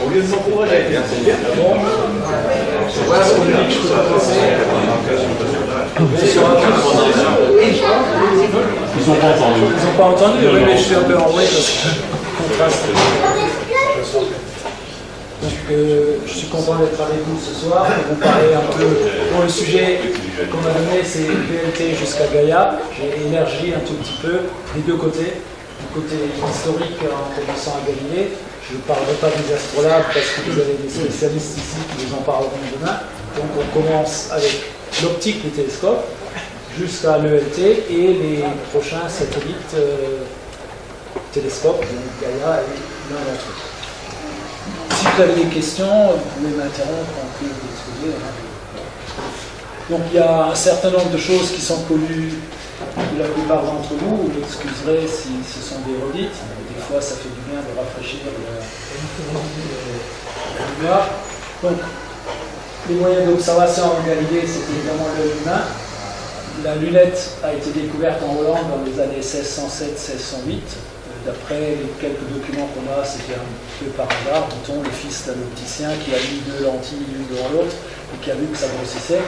Au lieu de m'encourager, c'est bien. Voilà ce qu'on dit que je peux pas penser. Ils n'ont pas entendu. Ils n'ont pas entendu, oui, mais je suis un peu enroué parce que contraste. Donc, je suis content d'être avec vous ce soir et vous parler un peu. Bon, le sujet qu'on m'a donné, c'est VLT jusqu'à Gaïa. J'ai élargi un tout petit peu des deux côtés. Du côté historique en commençant à Galilée. Je ne parlerai pas des astrolabes parce que vous avez des spécialistes ici qui vous en parleront demain. Donc on commence avec l'optique des télescopes jusqu'à l'ELT et les prochains satellites télescopes, donc Gaïa est l'un d'entre eux. Si vous avez des questions, vous pouvez m'interrompre, on peut discuter. Donc il y a un certain nombre de choses qui sont connues de la plupart d'entre vous. Vous m'excuserez si ce sont des redites. Des fois, ça fait du bien de rafraîchir la lumière. Donc, les moyens d'observation en Galilée, c'était évidemment l'œil humain. La lunette a été découverte en Hollande dans les années 1607-1608. D'après les quelques documents qu'on a, c'était un peu par hasard, dit-on, le fils d'un opticien qui a mis deux lentilles l'une devant l'autre et qui a vu que ça grossissait.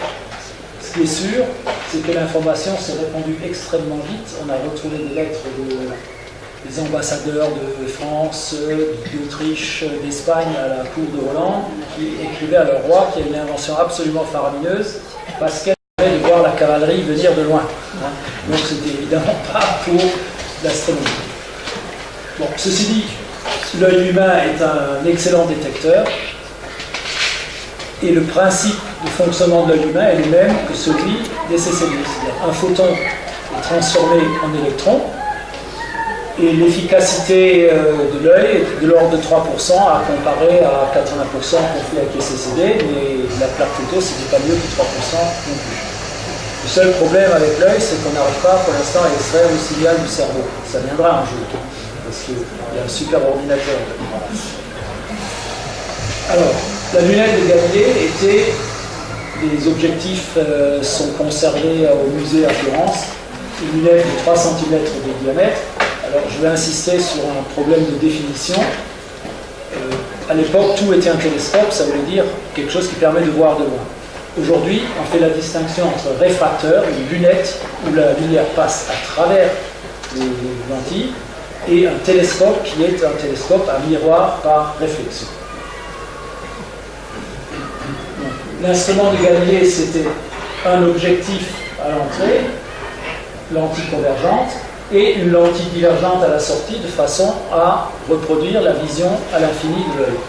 Ce qui est sûr, c'est que l'information s'est répandue extrêmement vite. On a retrouvé des lettres des ambassadeurs de France, d'Autriche, d'Espagne à la cour de Hollande qui écrivaient à leur roi qu'il y a une invention absolument faramineuse parce qu'elle permet de voir la cavalerie venir de loin. Donc c'était évidemment pas pour l'astronomie. Bon, ceci dit, l'œil humain est un excellent détecteur. Et le principe de fonctionnement de l'œil humain est le même que celui des CCD. C'est-à-dire un photon est transformé en électron et l'efficacité de l'œil est de l'ordre de 3% à comparer à 80% qu'on fait avec les CCD, mais la plaque photo, c'était pas mieux que 3% non plus. Le seul problème avec l'œil, c'est qu'on n'arrive pas pour l'instant à extraire le signal du cerveau. Ça viendra un jour, parce qu'il y a un super ordinateur. Alors, la lunette de Galilée était, les objectifs sont conservés au musée à Florence, une lunette de 3 cm de diamètre. Alors je vais insister sur un problème de définition. À l'époque, tout était un télescope, ça voulait dire quelque chose qui permet de voir de loin. Aujourd'hui, on fait la distinction entre réfracteur, une lunette où la lumière passe à travers les lentilles, et un télescope qui est un télescope à miroir par réflexion. L'instrument de Galilée, c'était un objectif à l'entrée, lentille convergente, et une lentille divergente à la sortie, de façon à reproduire la vision à l'infini de l'œil.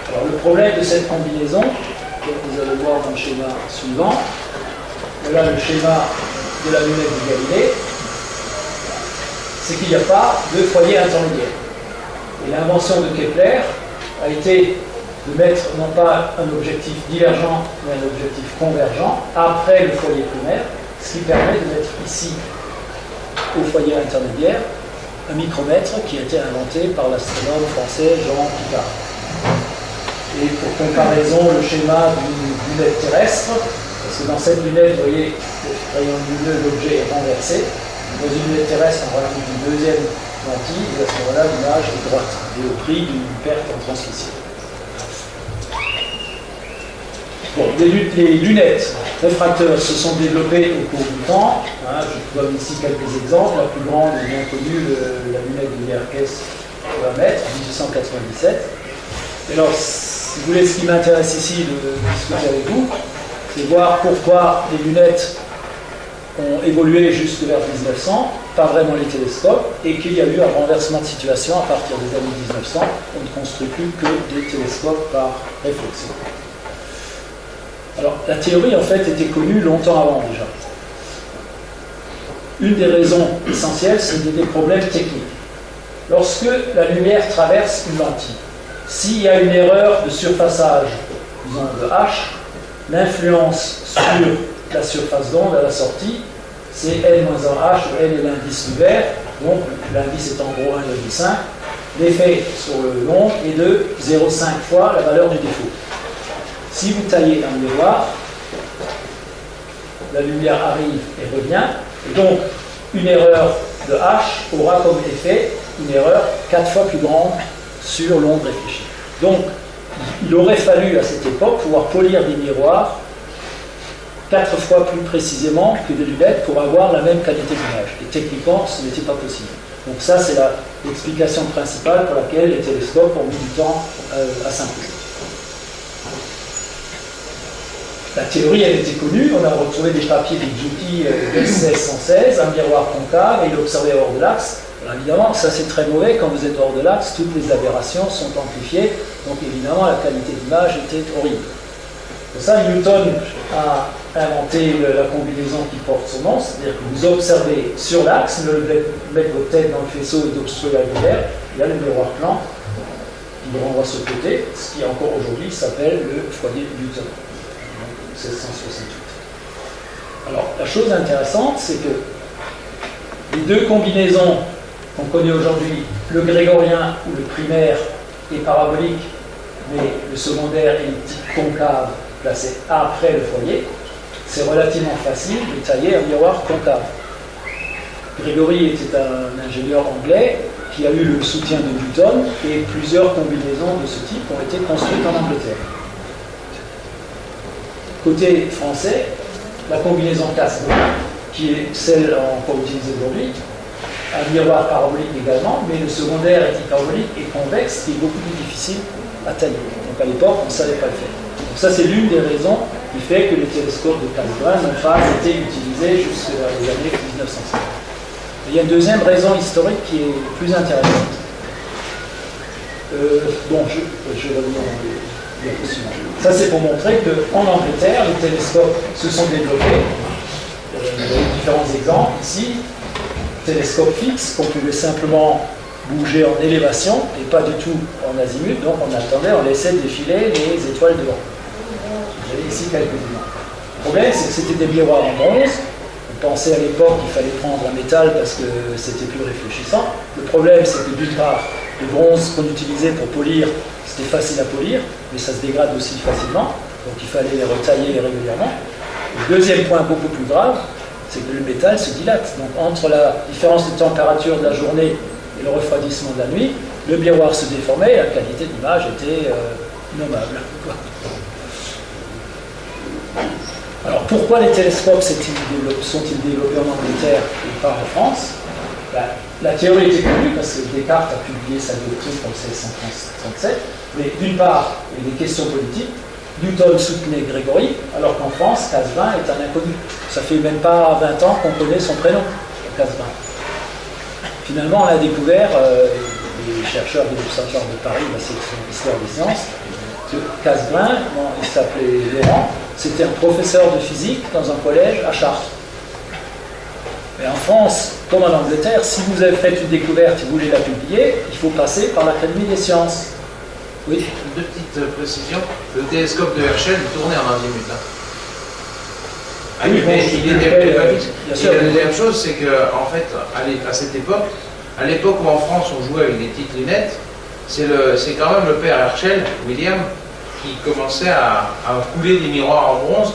Alors le problème de cette combinaison, que vous allez voir dans le schéma suivant, voilà le schéma de la lunette de Galilée, c'est qu'il n'y a pas de foyer intermédiaire. Et l'invention de Kepler a été de mettre non pas un objectif divergent, mais un objectif convergent après le foyer primaire, ce qui permet de mettre ici, au foyer intermédiaire, un micromètre qui a été inventé par l'astronome français Jean Picard. Et pour comparaison, le schéma d'une lunette terrestre, parce que dans cette lunette, vous voyez, le rayon lumineux, l'objet est renversé. Dans une lunette terrestre, on rajoute une deuxième lentille, et à ce moment-là, l'image est droite, et au prix d'une perte en transmission. Bon, les lunettes réfracteurs se sont développées au cours du temps. Je vous donne ici quelques exemples. La plus grande est bien connue, la lunette de Yerkes 20 mètres, en 1897. Et alors, si vous voulez, ce qui m'intéresse ici de discuter avec vous, c'est voir pourquoi les lunettes ont évolué jusque vers 1900, pas vraiment les télescopes, et qu'il y a eu un renversement de situation à partir des années 1900. On ne construit plus que des télescopes par réflexion. Alors, la théorie, en fait, était connue longtemps avant déjà. Une des raisons essentielles, c'était des problèmes techniques. Lorsque la lumière traverse une lentille, s'il y a une erreur de surfaçage, disons de H, l'influence sur la surface d'onde à la sortie, c'est N-1H, où N est l'indice du verre, donc l'indice est en gros 1,5. L'effet sur l'onde est de 0,5 fois la valeur du défaut. Si vous taillez un miroir, la lumière arrive et revient. Et donc, une erreur de H aura comme effet une erreur 4 fois plus grande sur l'onde réfléchie. Donc, il aurait fallu à cette époque pouvoir polir des miroirs 4 fois plus précisément que des lunettes pour avoir la même qualité d'image. Et techniquement, ce n'était pas possible. Donc ça, c'est l'explication principale pour laquelle les télescopes ont mis du temps à s'imposer. La théorie, elle était connue. On a retrouvé des papiers de Juki de 1616, un miroir concave, et il observait hors de l'axe. Alors évidemment, ça c'est très mauvais. Quand vous êtes hors de l'axe, toutes les aberrations sont amplifiées. Donc évidemment, la qualité d'image était horrible. Pour ça, Newton a inventé la combinaison qui porte son nom, c'est-à-dire que vous observez sur l'axe, vous mettez votre tête dans le faisceau et d'obstruer la lumière, il y a le miroir plan qui le renvoie sur le côté, ce qui encore aujourd'hui s'appelle le foyer de Newton, donc 1668. Alors, la chose intéressante, c'est que les deux combinaisons qu'on connaît aujourd'hui, le grégorien ou le primaire est parabolique, mais le secondaire elliptique concave placé après le foyer, c'est relativement facile de tailler un miroir concave. Grégory était un ingénieur anglais qui a eu le soutien de Newton et plusieurs combinaisons de ce type ont été construites en Angleterre. Côté français, la combinaison Cassegrain, qui est celle qu'on utilise aujourd'hui, un miroir parabolique également, mais le secondaire est hyperbolique et convexe, qui est beaucoup plus difficile à tailler. Donc à l'époque, on ne savait pas le faire. Donc ça, c'est l'une des raisons qui fait que les télescopes de Cassegrain n'ont pas été utilisés jusqu'à les années 1950. Il y a une deuxième raison historique qui est plus intéressante. Je reviens dans les diapositives. Ça, c'est pour montrer qu'en Angleterre, les télescopes se sont développés. Il y a différents exemples ici. Télescope fixe qu'on pouvait simplement bouger en élévation et pas du tout en azimut, donc on attendait, on laissait défiler les étoiles devant. Vous avez ici quelques exemples. Le problème, c'est que c'était des miroirs en bronze. On pensait à l'époque qu'il fallait prendre en métal parce que c'était plus réfléchissant. Le problème, c'est que d'une part, le bronze qu'on utilisait pour polir, c'était facile à polir, mais ça se dégrade aussi facilement, donc il fallait les retailler régulièrement. Le deuxième point beaucoup plus grave, c'est que le métal se dilate. Donc entre la différence de température de la journée et le refroidissement de la nuit, le miroir se déformait et la qualité d'image était innommable. Alors pourquoi les télescopes sont-ils développés en Angleterre et pas en France? La théorie était connue parce que Descartes a publié sa doctrine en 1637, mais d'une part, il y a des questions politiques. Newton soutenait Grégory, alors qu'en France, Cassegrain est un inconnu. Ça fait même pas 20 ans qu'on connaît son prénom, Cassegrain. Finalement, on a découvert, les chercheurs de l'Observatoire de Paris, la section Histoire des sciences, que Cassegrain, il s'appelait Laurent, c'était un professeur de physique dans un collège à Chartres. Mais en France, comme en Angleterre, si vous avez fait une découverte et vous voulez la publier, il faut passer par l'Académie des sciences. Oui. Deux petites précisions. Le télescope de Herschel tournait en azimut. Oui, il était pas fixe. Et la deuxième chose, c'est qu'en fait, à cette époque, à l'époque où en France on jouait avec des petites lunettes, c'est quand même le père Herschel, William, qui commençait à couler des miroirs en bronze.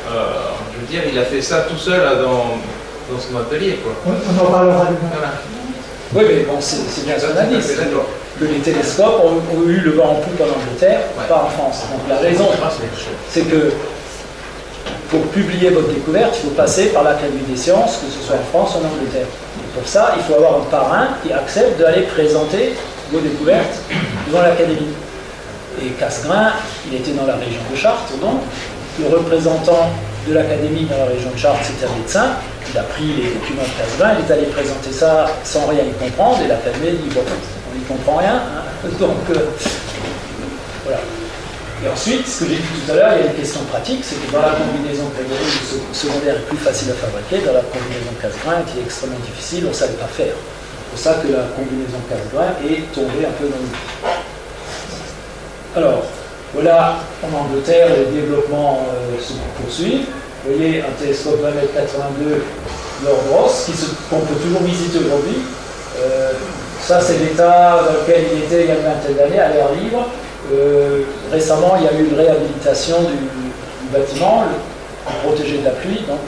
Je veux dire, il a fait ça tout seul dans son atelier, quoi. On en parlera demain. Voilà. Oui, mais bon, c'est bien ce qu'on a dit. Que les télescopes ont eu le vent en poupe en Angleterre, pas en France. Donc la raison, c'est que pour publier votre découverte, il faut passer par l'Académie des sciences, que ce soit en France ou en Angleterre. Et pour ça, il faut avoir un parrain qui accepte d'aller présenter vos découvertes devant l'Académie. Et Cassegrain, il était dans la région de Chartres, donc le représentant de l'Académie dans la région de Chartres, c'était un médecin. Il a pris les documents de Cassegrain, il est allé présenter ça sans rien y comprendre, et l'Académie dit bon, on n'y comprend rien, hein. Donc voilà. Et ensuite, ce que j'ai dit tout à l'heure, il y a une question pratique, c'est que dans la combinaison Grégory, le secondaire est plus facile à fabriquer, dans la combinaison Cassegrain, qui est extrêmement difficile, on ne savait pas faire. C'est pour ça que la combinaison Cassegrain est tombée un peu dans le... Alors, voilà, en Angleterre, les développements se poursuivent. Vous voyez un télescope 20m82 Lord Rosse, qu'on peut toujours visiter aujourd'hui. Ça, c'est l'état dans lequel il était il y a une vingtaine d'années, à l'air libre. Récemment, il y a eu une réhabilitation du bâtiment. protégé de la pluie, donc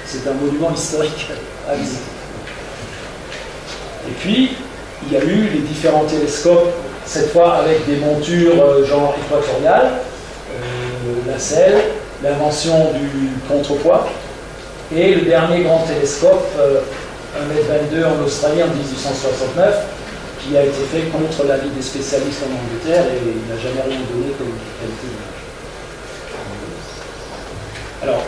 c'est un monument historique à visiter. Et puis, il y a eu les différents télescopes, cette fois avec des montures genre équatoriales, nacelle, l'invention du contrepoids, et le dernier grand télescope, 1,22 m en Australie en 1869, qui a été fait contre l'avis des spécialistes en Angleterre, et il n'a jamais rien donné comme qualité d'image. Alors,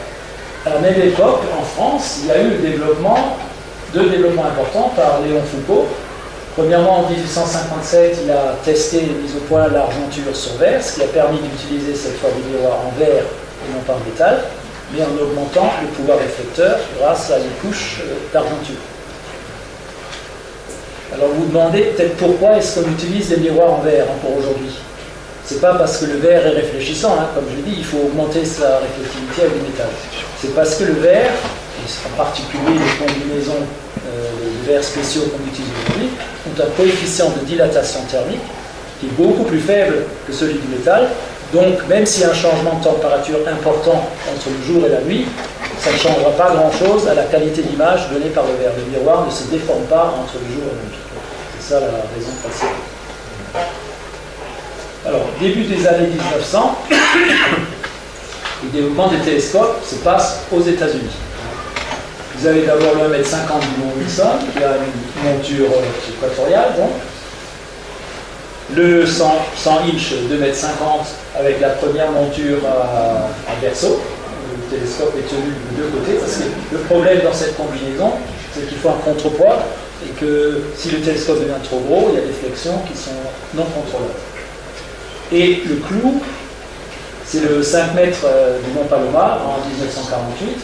à la même époque, en France, il y a eu deux développements importants par Léon Foucault. Premièrement, en 1857, il a testé et mis au point l'argenture sur verre, ce qui a permis d'utiliser cette fois des miroirs en verre et non pas en métal, mais en augmentant le pouvoir réflecteur grâce à une couche d'argenture. Alors vous vous demandez peut-être pourquoi est-ce qu'on utilise des miroirs en verre encore aujourd'hui. C'est pas parce que le verre est réfléchissant, hein, comme je l'ai dit, il faut augmenter sa réflectivité avec du métal. C'est parce que le verre, et en particulier les combinaisons de verres spéciaux qu'on utilise aujourd'hui, ont un coefficient de dilatation thermique qui est beaucoup plus faible que celui du métal. Donc même s'il y a un changement de température important entre le jour et la nuit, ça ne changera pas grand-chose à la qualité d'image donnée par le verre. Le miroir ne se déforme pas entre le jour et la nuit. C'est ça la raison principale. Alors, début des années 1900, le développement des télescopes se passe aux États-Unis. Vous avez d'abord le 1,50 m du Mont Wilson, qui a une monture équatoriale, donc. Le 100 inch 2,50 m avec la première monture à berceau. Le télescope est tenu de deux côtés, parce que le problème dans cette combinaison, c'est qu'il faut un contrepoids, et que si le télescope devient trop gros, il y a des flexions qui sont non contrôlables. Et le clou, c'est le 5 mètres du Mont Palomar en 1948,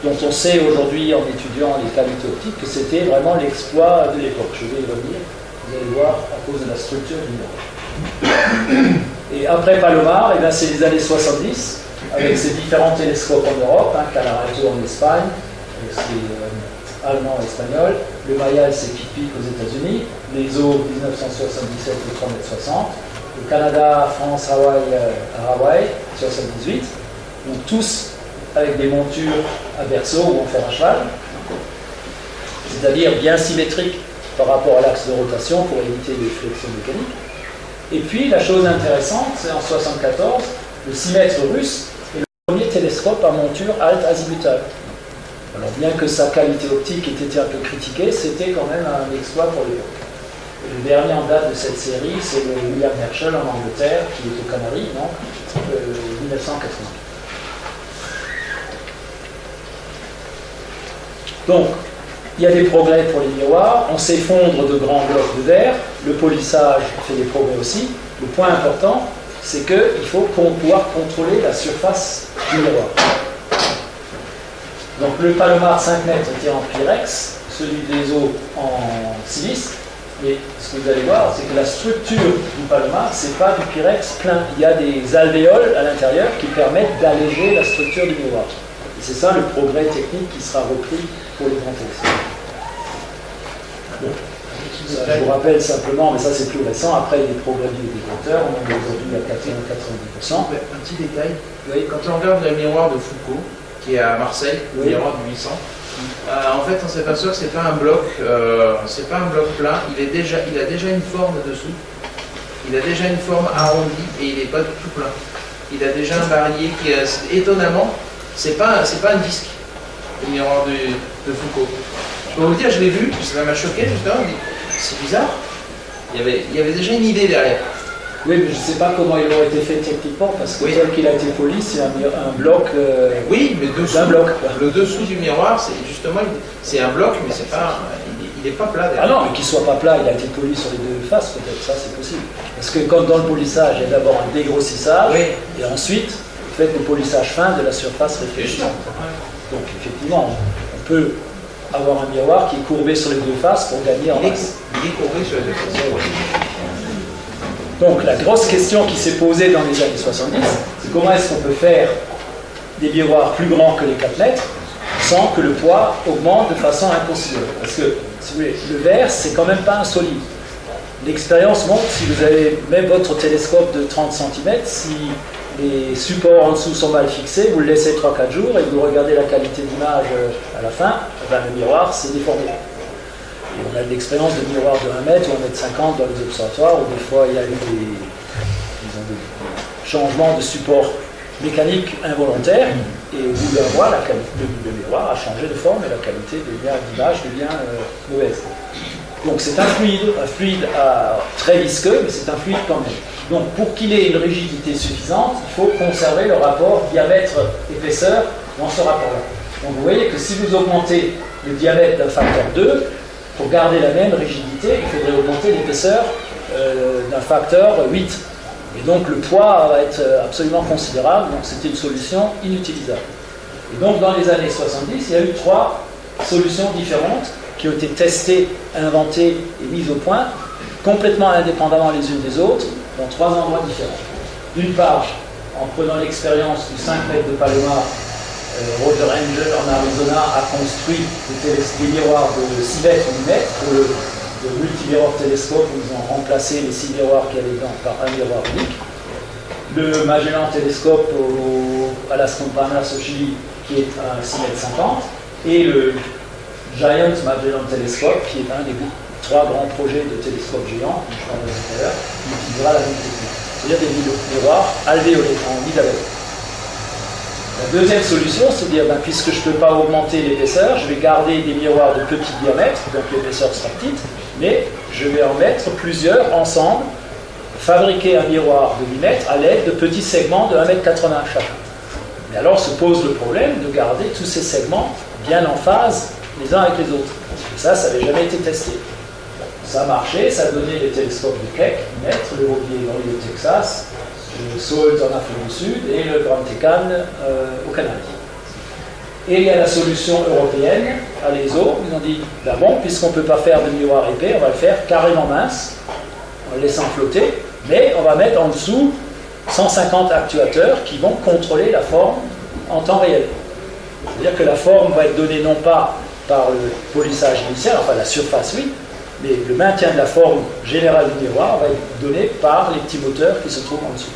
dont on sait aujourd'hui, en étudiant les qualités optiques, que c'était vraiment l'exploit de l'époque. Je vais y revenir, vous allez voir, à cause de la structure du miroir. Et après Palomar, eh c'est les années 70, avec ces différents télescopes en Europe, Canarato en Espagne, c'est allemand et espagnol, le Mayal c'est Pic aux États-Unis, les ESO 1977 ou 3,60 m, le Canada, France, Hawaï à Hawaï, 78, donc tous avec des montures à berceau ou en fer à cheval, c'est-à-dire bien symétriques par rapport à l'axe de rotation pour éviter les flexions mécaniques. Et puis la chose intéressante, c'est en 1974, le 6 mètres russe est le premier télescope à monture halte azimutale. Alors bien que sa qualité optique ait été un peu critiquée, c'était quand même un exploit pour l'époque. Le dernier en date de cette série, c'est le William Herschel en Angleterre, qui est aux Canaries, donc 1980. Donc, il y a des progrès pour les miroirs, on s'effondre de grands blocs de verre, le polissage fait des progrès aussi. Le point important, c'est qu'il faut pouvoir contrôler la surface du miroir. Donc le Palomar 5 mètres était en pyrex, celui des eaux en silice. Et ce que vous allez voir, c'est que la structure du Palomar, c'est pas du pyrex plein. Il y a des alvéoles à l'intérieur qui permettent d'alléger la structure du miroir. Et c'est ça le progrès technique qui sera repris pour les grands télescopes. Bon. Ça, je vous rappelle simplement, mais ça c'est plus récent, après des progrès du détecteur, on est aujourd'hui à 80-90%. Un petit détail, vous voyez, quand on regarde le miroir de Foucault, qui est à Marseille, le miroir du 800, en fait on s'aperçoit que c'est pas un bloc plat, il a déjà une forme dessous, il a déjà une forme arrondie et il n'est pas tout plein. Il a déjà un barillet qui est, étonnamment, c'est pas un disque, le miroir de Foucault. Je peux vous dire, je l'ai vu, ça m'a choqué justement, c'est bizarre, il y avait déjà une idée derrière. Oui, mais je ne sais pas comment il aurait été fait techniquement, parce que tel qu'il a été poli, c'est un bloc. Oui, mais dessous, un bloc, le dessous du miroir, c'est justement, c'est un bloc, mais c'est pas, il n'est pas plat derrière. Ah non, mais qu'il ne soit pas plat, il a été poli sur les deux faces, peut-être, ça c'est possible. Parce que comme dans le polissage, il y a d'abord un dégrossissage, et ensuite, vous faites le polissage fin de la surface réfléchissante. Donc effectivement, on peut avoir un miroir qui est courbé sur les deux faces pour gagner en masse. Il est courbé sur les deux faces. Donc la grosse question qui s'est posée dans les années 70, c'est comment est-ce qu'on peut faire des miroirs plus grands que les 4 mètres sans que le poids augmente de façon inconsidérable. Parce que, si vous voulez, le verre, c'est quand même pas un solide. L'expérience montre, si vous avez même votre télescope de 30 cm, si les supports en dessous sont mal fixés, vous le laissez 3-4 jours et vous regardez la qualité d'image à la fin, ben, le miroir s'est déformé. Et on a de l'expérience de miroirs de 1 mètre ou 1,50 m dans les observatoires où des fois il y a eu des changements de support mécanique involontaire et au bout d'un mois, le miroir a changé de forme et la qualité d'image devient mauvaise. Donc c'est un fluide très visqueux, mais c'est un fluide quand même. Donc pour qu'il ait une rigidité suffisante, il faut conserver le rapport diamètre-épaisseur dans ce rapport-là. Donc vous voyez que si vous augmentez le diamètre d'un facteur 2, pour garder la même rigidité, il faudrait augmenter l'épaisseur d'un facteur 8. Et donc le poids va être absolument considérable, donc c'était une solution inutilisable. Et donc dans les années 70, il y a eu 3 solutions différentes qui ont été testées, inventées et mises au point, complètement indépendamment les unes des autres, dans 3 endroits différents. D'une part, en prenant l'expérience du 5 mètres de Palomar, Roger Angel en Arizona a construit des miroirs de 6 mètres ou 8 mètres pour le multimiroir télescope où ils ont remplacé les 6 miroirs qu'il y avait dedans par un miroir unique. Le Magellan télescope à Las Campanas au Chili qui est un 6,50 m et le Giant Magellan Telescope qui est un des 3 grands projets de télescope géant, comme je parlais tout à l'heure, qui utilisera la même technique. C'est-à-dire des miroirs alvéolés en nid-d'abeille. La deuxième solution, c'est de dire, puisque je ne peux pas augmenter l'épaisseur, je vais garder des miroirs de petit diamètre, donc l'épaisseur sera petite, mais je vais en mettre plusieurs ensemble, fabriquer un miroir de 8 mètres à l'aide de petits segments de 1,80 m chacun. Mais alors se pose le problème de garder tous ces segments bien en phase les uns avec les autres. Et ça n'avait jamais été testé. Ça a marché, ça a donné les télescopes de Keck, 1 mètre, le Wrigley au Texas, le SALT en Afrique du Sud et le Grand Tecan au Canada. Et il y a la solution européenne à l'ESO. Ils ont dit, bon, puisqu'on ne peut pas faire de miroir épais, on va le faire carrément mince, en le laissant flotter, mais on va mettre en dessous 150 actuateurs qui vont contrôler la forme en temps réel. C'est-à-dire que la forme va être donnée non pas par le polissage initial, enfin la surface oui, mais le maintien de la forme générale du miroir va être donné par les petits moteurs qui se trouvent en dessous.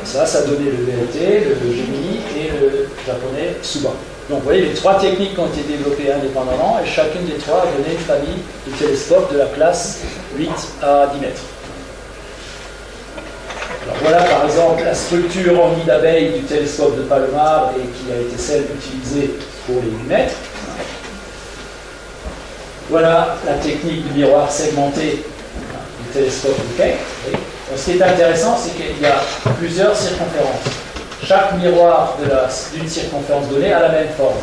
Ça a donné le VLT, le Gemini et le japonais Tsuba. Donc vous voyez, les 3 techniques ont été développées indépendamment et chacune des 3 a donné une famille de télescopes de la classe 8 à 10 mètres. Alors voilà par exemple la structure en nid d'abeille du télescope de Palomar et qui a été celle utilisée pour les 8 mètres. Voilà la technique du miroir segmenté du télescope de Keck. Ce qui est intéressant, c'est qu'il y a plusieurs circonférences. Chaque miroir d'une circonférence donnée a la même forme.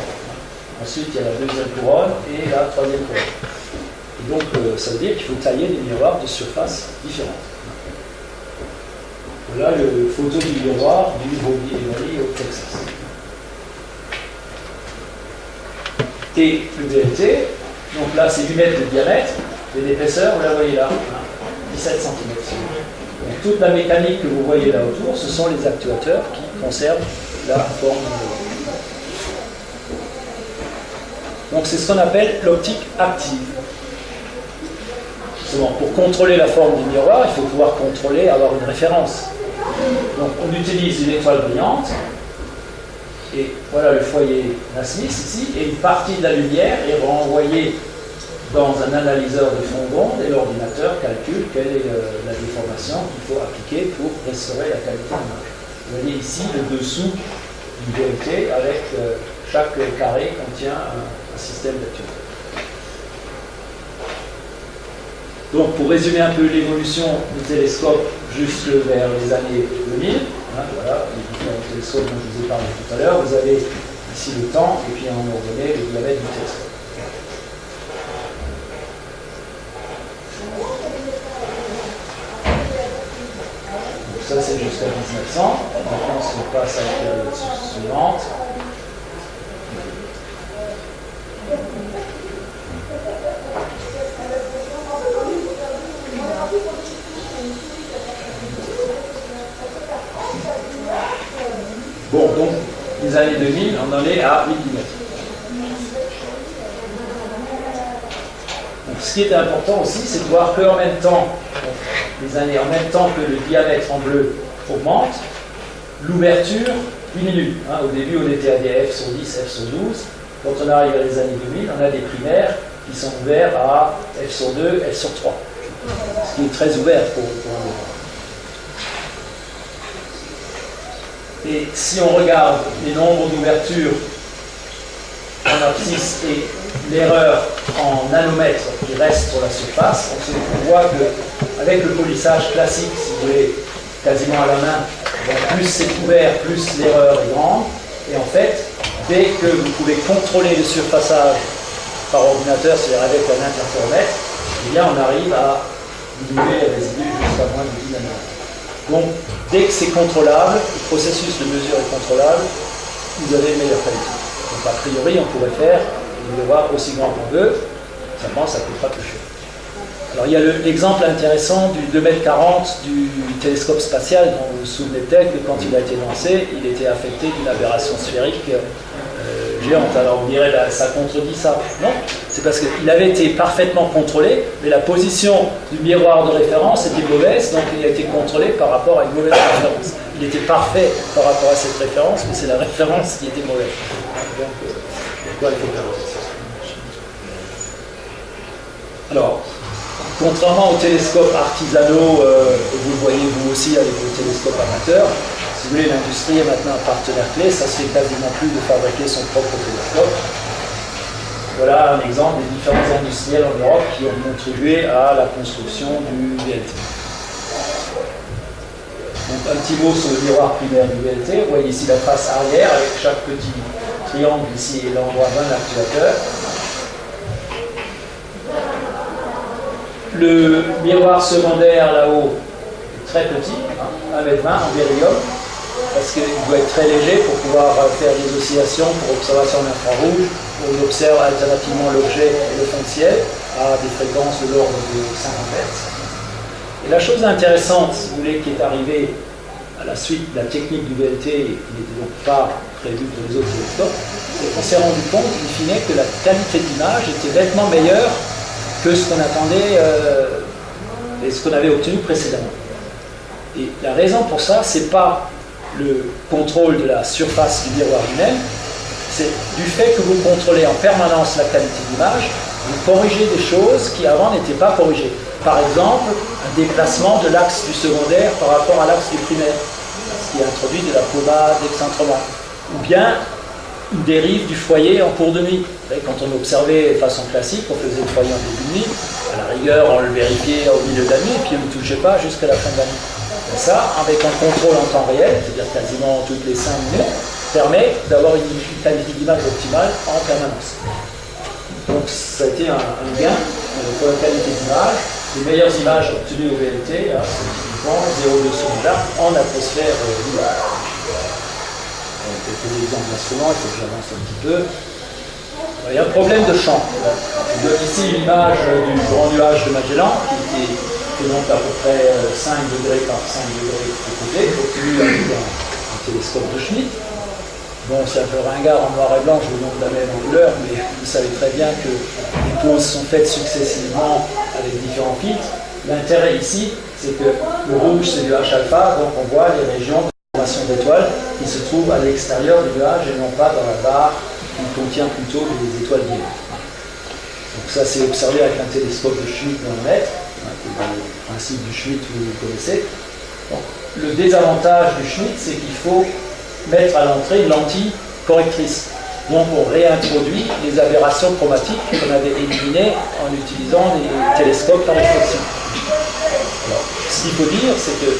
Ensuite, il y a la deuxième couronne et la troisième couronne. Et donc, ça veut dire qu'il faut tailler des miroirs de surface différentes. Voilà le photo du miroir du Wrigley au Texas. Et le BLT, donc là, c'est 8 mètres de diamètre, et l'épaisseur, vous la voyez là, 17 cm. Donc, toute la mécanique que vous voyez là autour, ce sont les actuateurs qui conservent la forme du miroir. Donc c'est ce qu'on appelle l'optique active. Justement, pour contrôler la forme du miroir, il faut pouvoir contrôler, avoir une référence. Donc on utilise une étoile brillante, et voilà le foyer Nasmyth ici, et une partie de la lumière est renvoyée dans un analyseur de fond d'onde et l'ordinateur calcule quelle est la déformation qu'il faut appliquer pour restaurer la qualité de l'image. Vous voyez ici le dessous du VLT avec chaque carré contient un système d'actuateur. Donc pour résumer un peu l'évolution du télescope jusque vers les années 2000, voilà les différents télescopes dont je vous ai parlé tout à l'heure, vous avez ici le temps et puis en ordonnée le diamètre du télescope. Ça, c'est jusqu'à 1900. Maintenant, on passe à la période suivante. Bon, donc, les années 2000, on en est à 8 mm. Donc, ce qui est important aussi, c'est de voir qu'en même temps, les années en même temps que le diamètre en bleu augmente, l'ouverture diminue. Au début, on était à des F sur 10, F sur 12. Quand on arrive à les années 2000, on a des primaires qui sont ouverts à F sur 2, F sur 3. Ce qui est très ouvert pour un mémoire. Et si on regarde les nombres d'ouvertures en abscisse et l'erreur en nanomètres qui reste sur la surface, on voit qu'avec le polissage classique, si vous voulez, quasiment à la main, plus c'est ouvert, plus l'erreur est grande. Et en fait, dès que vous pouvez contrôler le surfaçage par ordinateur, c'est-à-dire avec un interféromètre, eh bien on arrive à diminuer les résidus jusqu'à moins de 10 nanomètres. Donc, dès que c'est contrôlable, le processus de mesure est contrôlable, vous avez une meilleure qualité. Donc, a priori, on pourrait faire des devoirs aussi grands qu'on veut, seulement ça ne coûte pas plus cher. Alors, il y a l'exemple intéressant du 2,40 m du télescope spatial, dont vous vous souvenez peut-être que quand il a été lancé, il était affecté d'une aberration sphérique géante. Alors, on dirait que ça contredit ça. Non, c'est parce qu'il avait été parfaitement contrôlé, mais la position du miroir de référence était mauvaise, donc il a été contrôlé par rapport à une mauvaise référence. Il était parfait par rapport à cette référence, mais c'est la référence qui était mauvaise. Donc, pourquoi il faut faire ça? Alors, contrairement aux télescopes artisanaux, vous le voyez vous aussi avec vos télescopes amateurs, si vous voulez, l'industrie est maintenant un partenaire clé, ça se fait quasiment plus de fabriquer son propre télescope. Voilà un exemple des différents industriels en Europe qui ont contribué à la construction du VLT. Donc un petit mot sur le miroir primaire du VLT. Vous voyez ici la face arrière avec chaque petit triangle ici et l'endroit d'un actuateur. Le miroir secondaire là-haut est très petit, 1,20 m en beryllium, parce qu'il doit être très léger pour pouvoir faire des oscillations pour observation en infrarouge. On observe alternativement l'objet et le fond de ciel à des fréquences de l'ordre de 50 Hz. Et la chose intéressante, si vous voulez, qui est arrivée à la suite de la technique du VLT, et qui n'était donc pas prévue pour les autres télescopes, c'est qu'on s'est rendu compte, in fine, que la qualité d'image était nettement meilleure que ce qu'on attendait et ce qu'on avait obtenu précédemment. Et la raison pour ça, c'est pas le contrôle de la surface du miroir lui-même, c'est du fait que vous contrôlez en permanence la qualité d'image, vous corrigez des choses qui avant n'étaient pas corrigées. Par exemple, un déplacement de l'axe du secondaire par rapport à l'axe du primaire, ce qui introduit de la pommade d'excentrement. Ou bien une dérive du foyer en cours de nuit. Vous savez, quand on observait de façon classique, on faisait le foyer en début de nuit, à la rigueur, on le vérifiait au milieu de la nuit, et puis on ne touchait pas jusqu'à la fin de la nuit. Et ça, avec un contrôle en temps réel, c'est-à-dire quasiment toutes les 5 minutes, permet d'avoir une qualité d'image optimale en permanence. Donc ça a été un gain pour la qualité d'image. Les meilleures images obtenues au VLT, c'est typiquement 0,2 secondes en atmosphère libre. Quelques exemples d'instruments, il faut que j'avance un petit peu. Il y a un problème de champ. Je donne ici une image du grand nuage de Magellan, qui est donc à peu près 5 degrés par 5 degrés de côté, obtenu avec un télescope de Schmidt. Bon, c'est un peu ringard en noir et blanc, je vous montre la même en couleur, mais vous savez très bien que les poses sont faites successivement avec différents filtres. L'intérêt ici, c'est que le rouge, c'est du H-alpha, donc on voit les régions de formation d'étoiles qui se trouvent à l'extérieur du nuage et non pas dans la barre qui contient plutôt les étoiles vives. Donc ça, c'est observé avec un télescope de Schmidt d'un mètre, qui est dans le principe du Schmidt que vous connaissez. Donc, le désavantage du Schmidt, c'est qu'il faut mettre à l'entrée une lentille correctrice. Donc on réintroduit les aberrations chromatiques qu'on avait éliminées en utilisant les télescopes par réflexion. Alors, ce qu'il faut dire, c'est que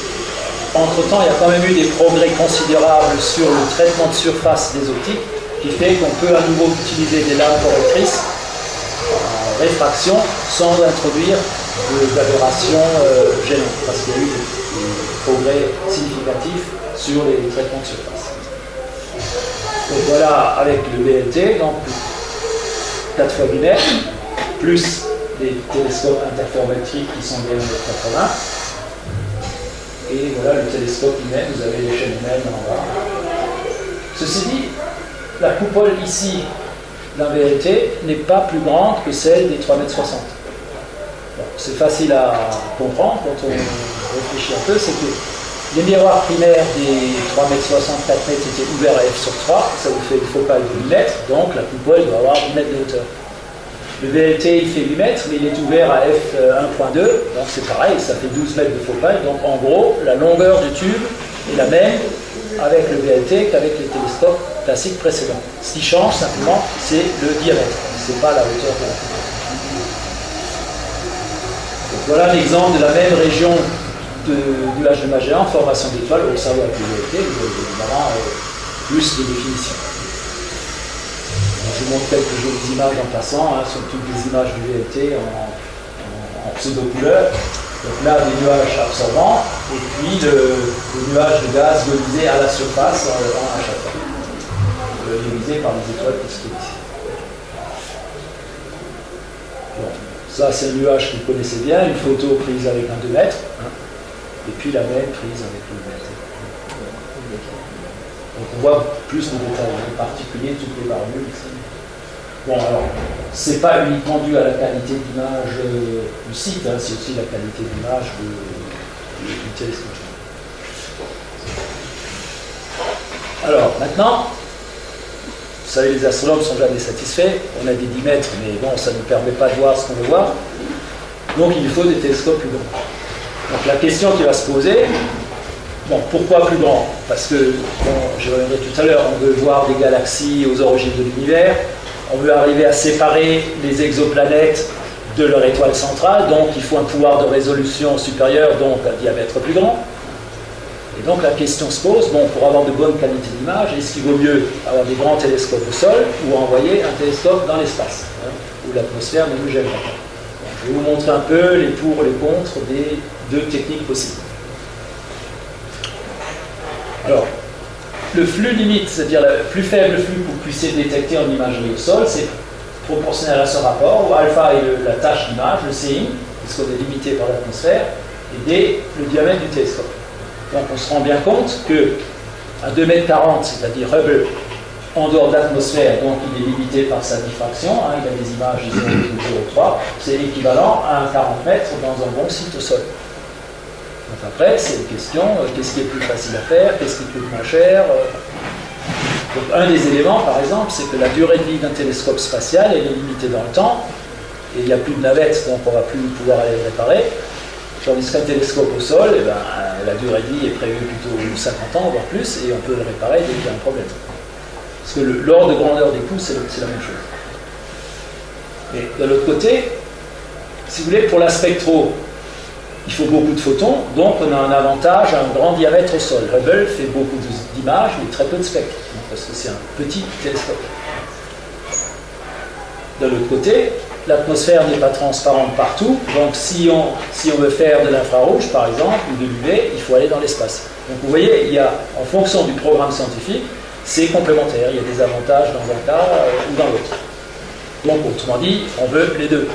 entre-temps, il y a quand même eu des progrès considérables sur le traitement de surface des optiques, qui fait qu'on peut à nouveau utiliser des lames correctrices en réfraction sans introduire d'aberrations gênantes, parce qu'il y a eu des progrès significatifs sur les traitements de surface. Donc voilà, avec le VLT, donc 4 fois binaire, plus les télescopes interférométriques qui sont des 80. Et voilà le télescope humain, vous avez l'échelle humaine en bas. Ceci dit, la coupole ici d'un VLT n'est pas plus grande que celle des 3,60 m. Bon, c'est facile à comprendre quand on réfléchit un peu, c'est que Les miroirs primaires des 3,60 m, 4 m étaient ouverts à f sur 3, ça vous fait une focale de 8 mètres, donc la coupole doit avoir 10 mètres de hauteur. Le VLT il fait 8 mètres, mais il est ouvert à f 1.2, donc c'est pareil, ça fait 12 mètres de focale, donc en gros, la longueur du tube est la même avec le VLT qu'avec les télescopes classiques précédents. Ce qui change simplement, c'est le diamètre, c'est pas la hauteur de la coupole. Donc voilà l'exemple de la même région de nuages de Magellan, formation d'étoiles, observé avec le VLT, vous avez évidemment plus de définition. Donc, je vous montre quelques jolies images en passant, hein, sont toutes des images du VLT en pseudo-couleur. Donc là, des nuages absorbants, et puis le nuage de gaz ionisé à la surface en HF, ionisé par les étoiles qui se trouvent ici. Bon, ça, c'est un nuage que vous connaissez bien, une photo prise avec un 2 mètres. Hein. Et puis la même prise avec le VLT. Donc on voit plus de détails, en particulier toutes les barbules ici. Bon alors, c'est pas uniquement dû à la qualité d'image du site, hein, c'est aussi la qualité d'image du télescope. Alors maintenant, vous savez, les astronomes ne sont jamais satisfaits, on a des 10 mètres, mais bon, ça ne nous permet pas de voir ce qu'on veut voir. Donc il nous faut des télescopes plus grands. Donc la question qui va se poser, bon, pourquoi plus grand? Parce que, bon, je reviendrai tout à l'heure, on veut voir des galaxies aux origines de l'univers, on veut arriver à séparer les exoplanètes de leur étoile centrale, donc il faut un pouvoir de résolution supérieur, donc un diamètre plus grand. Et donc la question se pose, bon, pour avoir de bonnes qualités d'image, est-ce qu'il vaut mieux avoir des grands télescopes au sol ou envoyer un télescope dans l'espace, hein, où l'atmosphère ne nous gênera pas? Je vais vous montrer un peu les pour et les contre des deux techniques possibles. Alors, le flux limite, c'est-à-dire le plus faible flux que vous puissiez détecter en imagerie au sol, c'est proportionnel à ce rapport, où alpha est la tâche d'image, le Cin, puisqu'on est limité par l'atmosphère, et D, le diamètre du télescope. Donc on se rend bien compte qu'à 2,40 m, c'est-à-dire Hubble, en dehors de l'atmosphère, donc il est limité par sa diffraction, hein, il a des images de 0,03, c'est équivalent à un 40 mètres dans un bon site au sol. Donc après, c'est une question, qu'est-ce qui est plus facile à faire, qu'est-ce qui coûte moins cher. Donc un des éléments, par exemple, c'est que la durée de vie d'un télescope spatial, elle est limitée dans le temps, et il n'y a plus de navette, donc on ne va plus pouvoir aller le réparer. Tandis qu'un télescope au sol, eh ben, la durée de vie est prévue plutôt 50 ans, voire plus, et on peut le réparer dès qu'il y a un problème. Parce que l'ordre de grandeur des pouces, c'est la même chose. Mais de l'autre côté, si vous voulez, pour la spectro, il faut beaucoup de photons, donc on a un avantage à un grand diamètre au sol. Hubble fait beaucoup d'images, mais très peu de spectres, parce que c'est un petit télescope. De l'autre côté, l'atmosphère n'est pas transparente partout, donc si on veut faire de l'infrarouge, par exemple, ou de l'UV, il faut aller dans l'espace. Donc vous voyez, il y a, en fonction du programme scientifique, c'est complémentaire, il y a des avantages dans un cas ou dans l'autre. Donc autrement dit, on veut les deux.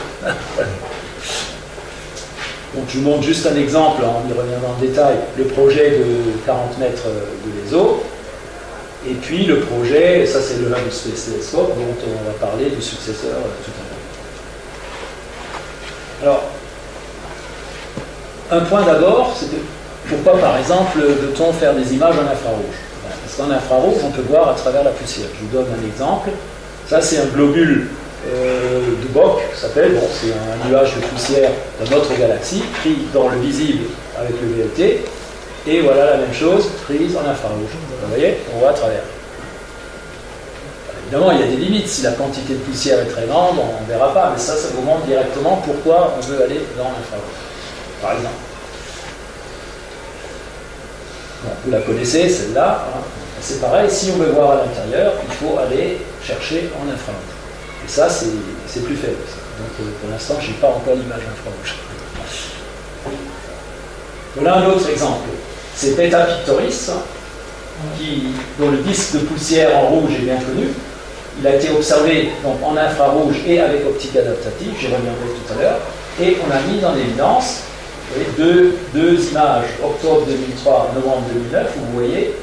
Donc je vous montre juste un exemple, on y reviendra en détail, le projet de 40 mètres de l'ESO, et puis le projet, ça c'est le Hubble Space Telescope, dont on va parler du successeur tout à l'heure. Alors, un point d'abord, c'est que pourquoi par exemple veut-on faire des images en infrarouge? Parce qu'en infrarouge, on peut voir à travers la poussière. Je vous donne un exemple. Ça, c'est un globule de Bock, s'appelle. Bon, c'est un nuage de poussière de notre galaxie, pris dans le visible avec le VLT. Et voilà la même chose, prise en infrarouge. Vous voyez, on voit à travers. Évidemment, il y a des limites. Si la quantité de poussière est très grande, on ne verra pas. Mais ça vous montre directement pourquoi on veut aller dans l'infrarouge. Par exemple. Bon, vous la connaissez, celle-là. Hein. C'est pareil, si on veut voir à l'intérieur, il faut aller chercher en infrarouge. Et ça, c'est plus faible. Donc pour l'instant, je n'ai pas encore l'image infrarouge. Voilà un autre exemple. C'est Beta Pictoris, dont le disque de poussière en rouge est bien connu. Il a été observé donc, en infrarouge et avec optique adaptative, j'y reviendrai tout à l'heure. Et on a mis en évidence deux images, octobre 2003, novembre 2009, où vous voyez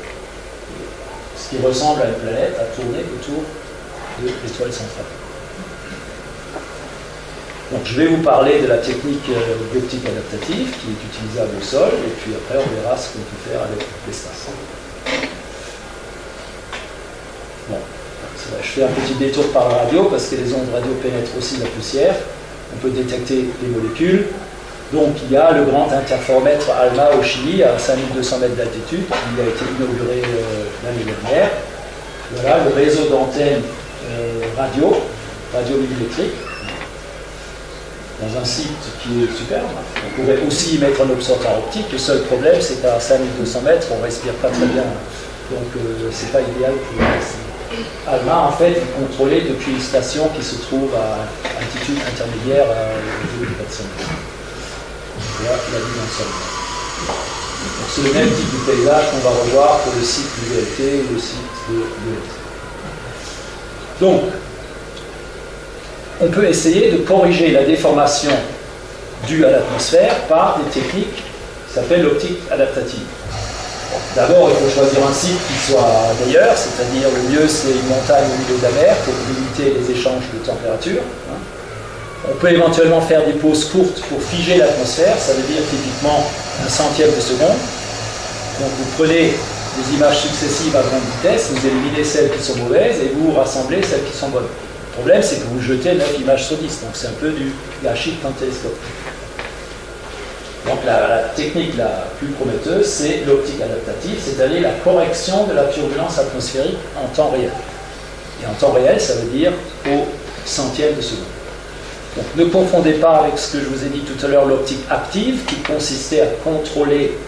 ce qui ressemble à une planète à tourner autour de l'étoile centrale. Donc je vais vous parler de la technique d'optique adaptative qui est utilisable au sol, et puis après on verra ce qu'on peut faire avec l'espace. Bon, je fais un petit détour par la radio parce que les ondes radio pénètrent aussi la poussière. On peut détecter les molécules. Donc il y a le grand interféromètre ALMA au Chili à 5200 mètres d'altitude. Il a été inauguré l'année dernière. Voilà le réseau d'antennes radio-millimétriques, dans un site qui est superbe. On pourrait aussi y mettre un observatoire optique. Le seul problème, c'est qu'à 5200 mètres, on ne respire pas très bien. Donc c'est pas idéal pour ALMA, en fait, est contrôlé depuis une station qui se trouve à altitude intermédiaire à 2400 mètres. Voilà la dimension. C'est le même type de paysage qu'on va revoir pour le site du VLT ou le site de l'ELT. Donc, on peut essayer de corriger la déformation due à l'atmosphère par des techniques qui s'appellent l'optique adaptative. D'abord, il faut choisir un site qui soit meilleur, c'est-à-dire le mieux c'est une montagne au milieu de la mer pour limiter les échanges de température. On peut éventuellement faire des pauses courtes pour figer l'atmosphère, ça veut dire typiquement un centième de seconde. Donc vous prenez des images successives à grande vitesse, vous éliminez celles qui sont mauvaises et vous rassemblez celles qui sont bonnes. Le problème c'est que vous jetez 9 images sur 10, donc c'est un peu du gâchis d'un télescope. Donc la technique la plus prometteuse, c'est l'optique adaptative, c'est-à-dire la correction de la turbulence atmosphérique en temps réel. Et en temps réel, ça veut dire au centième de seconde. Donc ne confondez pas avec ce que je vous ai dit tout à l'heure, l'optique active, qui consistait à contrôler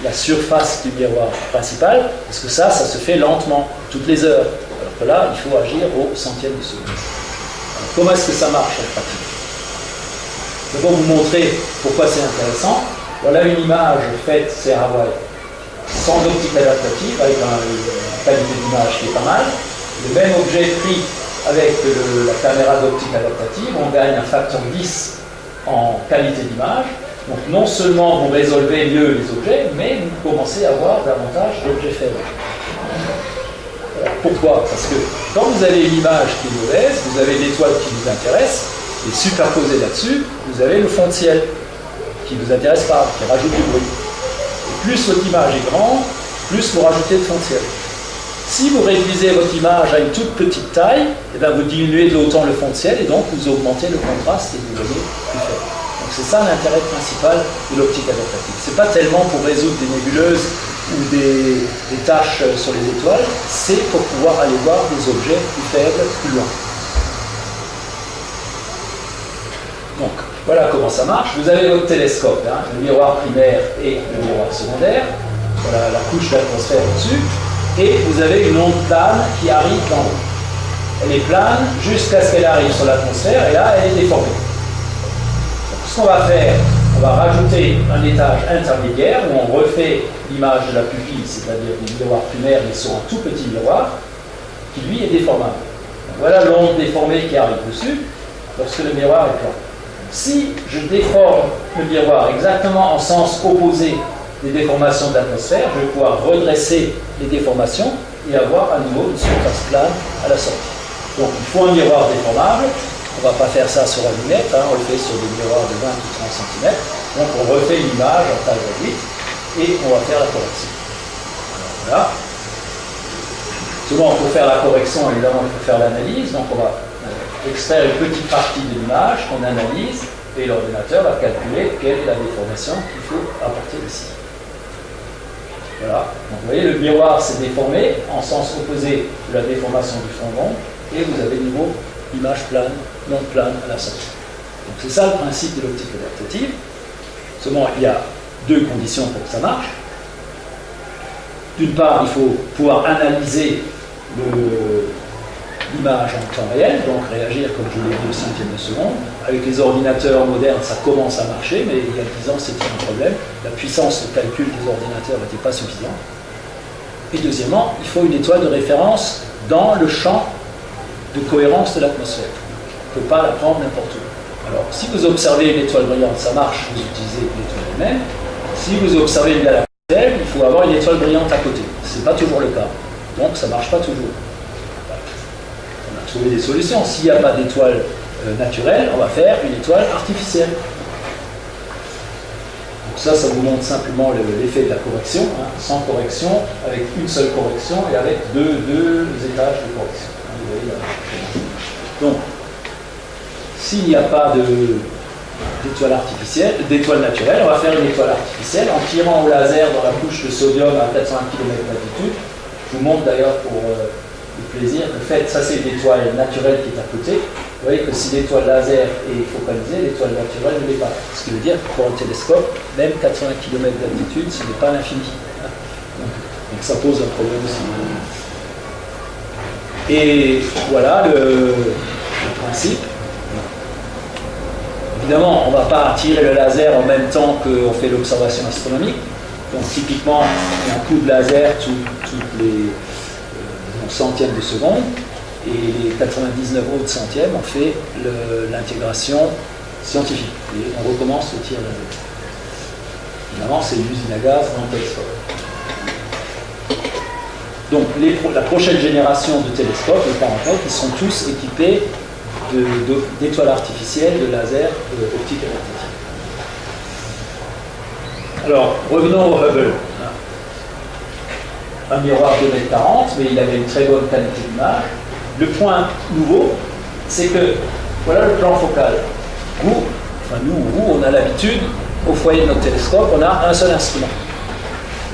la surface du miroir principal, parce que ça se fait lentement, toutes les heures. Alors que là, il faut agir au centième de seconde. Alors, comment est-ce que ça marche en pratique? Je vais vous montrer pourquoi c'est intéressant. Voilà une image faite, c'est à Hawaï, sans optique adaptative, avec une qualité d'image qui est pas mal. Le même objet pris avec la caméra d'optique adaptative, on gagne un facteur 10 en qualité d'image. Donc non seulement vous résolvez mieux les objets, mais vous commencez à avoir davantage d'objets faibles. Pourquoi? Parce que quand vous avez une image qui est mauvaise, vous avez l'étoile qui vous intéresse, et superposé là-dessus, vous avez le fond de ciel qui ne vous intéresse pas, qui rajoute du bruit. Et plus votre image est grande, plus vous rajoutez de fond de ciel. Si vous réduisez votre image à une toute petite taille, eh bien vous diminuez d'autant le fond de ciel et donc vous augmentez le contraste et vous voyez plus faible. Donc c'est ça l'intérêt principal de l'optique adaptative. Ce n'est pas tellement pour résoudre des nébuleuses ou des taches sur les étoiles, c'est pour pouvoir aller voir des objets plus faibles, plus loin. Donc, voilà comment ça marche. Vous avez votre télescope, hein, le miroir primaire et le miroir secondaire. Voilà la couche d'atmosphère au-dessus. Et vous avez une onde plane qui arrive d'en haut. Elle est plane jusqu'à ce qu'elle arrive sur l'atmosphère, et là, elle est déformée. Donc, ce qu'on va faire, on va rajouter un étage intermédiaire où on refait l'image de la pupille, c'est-à-dire du miroir primaire, mais sur un tout petit miroir, qui lui est déformable. Donc, voilà l'onde déformée qui arrive dessus, lorsque le miroir est plan. Si je déforme le miroir exactement en sens opposé des déformations de l'atmosphère, je vais pouvoir redresser les déformations et avoir à nouveau une surface plane à la sortie. Donc il faut un miroir déformable. On ne va pas faire ça sur la lunette, hein, on le fait sur des miroirs de 20 ou 30 cm. Donc on refait l'image en taille réduite et on va faire la correction. Alors, voilà. Souvent pour faire la correction, évidemment, il faut faire l'analyse. Donc on va extraire une petite partie de l'image qu'on analyse et l'ordinateur va calculer quelle est la déformation qu'il faut apporter ici. Voilà. Donc vous voyez, le miroir s'est déformé en sens opposé de la déformation du fond d'onde et vous avez de nouveau l'image plane, non plane à la sortie. Donc c'est ça le principe de l'optique adaptative. Seulement, il y a deux conditions pour que ça marche. D'une part, il faut pouvoir analyser l'image en temps réel, donc réagir, comme je vous l'ai dit, au centième de seconde. Avec les ordinateurs modernes, ça commence à marcher, mais il y a 10 ans, c'était un problème. La puissance de calcul des ordinateurs n'était pas suffisante. Et deuxièmement, il faut une étoile de référence dans le champ de cohérence de l'atmosphère. On ne peut pas la prendre n'importe où. Alors, si vous observez une étoile brillante, ça marche, vous utilisez l'étoile elle-même. Si vous observez une galaxie, il faut avoir une étoile brillante à côté. Ce n'est pas toujours le cas. Donc, ça ne marche pas toujours. On a trouvé des solutions. S'il n'y a pas d'étoile naturelle, on va faire une étoile artificielle. Donc ça vous montre simplement l'effet de la correction, hein, sans correction, avec une seule correction et avec deux étages de correction. Hein, vous voyez là. Donc, s'il n'y a pas d'étoile naturelle, on va faire une étoile artificielle en tirant au laser dans la couche de sodium à 420 km d'altitude. Je vous montre d'ailleurs pour le plaisir, le fait, ça c'est une étoile naturelle qui est à côté. Vous voyez que si l'étoile laser est focalisée, l'étoile naturelle ne l'est pas. Ce qui veut dire que pour un télescope, même 80 km d'altitude, ce n'est pas l'infini. Donc ça pose un problème aussi. Et voilà le principe. Évidemment, on ne va pas tirer le laser en même temps qu'on fait l'observation astronomique. Donc typiquement, il y a un coup de laser toutes les centièmes de seconde, et les 99 autres centièmes, on fait l'intégration scientifique. Et on recommence le tir laser. Évidemment, c'est une usine à gaz dans le télescope. Donc la prochaine génération de télescopes, les 49, ils sont tous équipés d'étoiles artificielles, de lasers optiques et magnétiques. Alors, revenons au Hubble. Un miroir de 2,40 m, mais il avait une très bonne qualité d'image. Le point nouveau, c'est que, voilà le plan focal. Nous, on a l'habitude, au foyer de notre télescope, on a un seul instrument.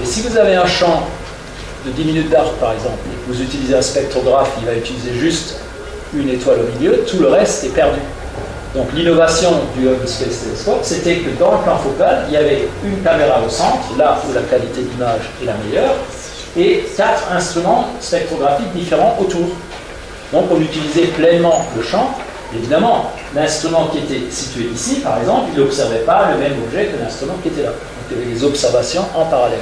Et si vous avez un champ de 10 minutes d'arc, par exemple, et que vous utilisez un spectrographe qui va utiliser juste une étoile au milieu, tout le reste est perdu. Donc l'innovation du Hubble Space Telescope, c'était que dans le plan focal, il y avait une caméra au centre, là où la qualité d'image est la meilleure, et 4 instruments spectrographiques différents autour. Donc on utilisait pleinement le champ. Évidemment, l'instrument qui était situé ici, par exemple, il n'observait pas le même objet que l'instrument qui était là. Donc il y avait des observations en parallèle.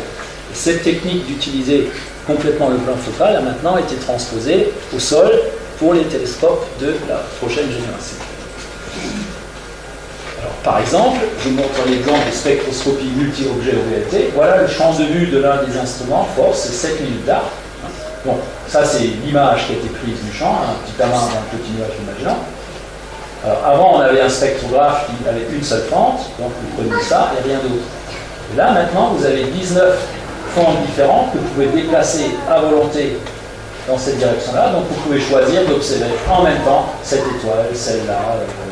Et cette technique d'utiliser complètement le plan focal a maintenant été transposée au sol pour les télescopes de la prochaine génération. Alors, par exemple, je vous montre l'exemple de spectroscopie multi-objet OVLT. Voilà le champ de vue de l'un des instruments, force, c'est 7 minutes d'arc. Bon, ça c'est l'image qui a été prise du champ, un petit amas d'un petit nuage imaginant. Alors, avant, on avait un spectrographe qui avait une seule fente, donc vous prenez ça et rien d'autre. Et là, maintenant, vous avez 19 fentes différentes que vous pouvez déplacer à volonté dans cette direction-là. Donc, vous pouvez choisir d'observer en même temps cette étoile, celle-là,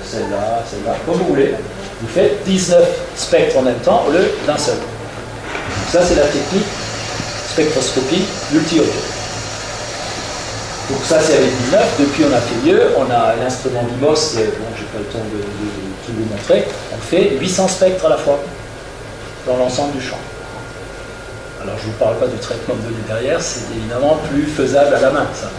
celle-là, celle-là, comme vous voulez. Vous faites 19 spectres en même temps au lieu d'un seul. Donc, ça, c'est la technique spectroscopie multi-objet. Donc ça c'est avec 19, depuis on a fait mieux, on a l'instrument BIMOS, bon j'ai pas le temps de tout vous montrer, on fait 800 spectres à la fois dans l'ensemble du champ. Alors je ne vous parle pas du traitement de données derrière, c'est évidemment plus faisable à la main ça.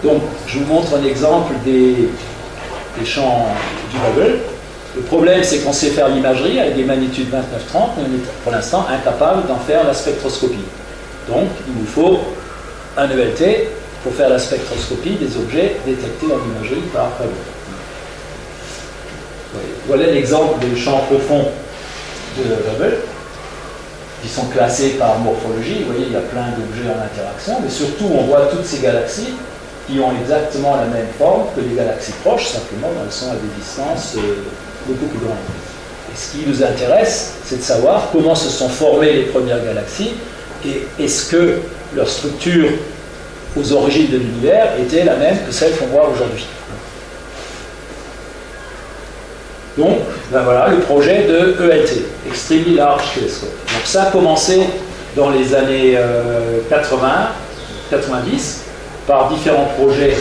Donc je vous montre un exemple des champs du Hubble. Le problème, c'est qu'on sait faire l'imagerie avec des magnitudes 29-30, mais on est pour l'instant incapable d'en faire la spectroscopie. Donc, il nous faut un ELT pour faire la spectroscopie des objets détectés en imagerie par Hubble. Voilà l'exemple des champs profonds de Hubble, qui sont classés par morphologie. Vous voyez, il y a plein d'objets en interaction, mais surtout, on voit toutes ces galaxies qui ont exactement la même forme que les galaxies proches, simplement elles sont à des distances beaucoup plus grande. Et ce qui nous intéresse, c'est de savoir comment se sont formées les premières galaxies et est-ce que leur structure aux origines de l'univers était la même que celle qu'on voit aujourd'hui. Donc, ben voilà le projet de ELT, Extremely Large Telescope. Donc ça a commencé dans les années 80-90 par différents projets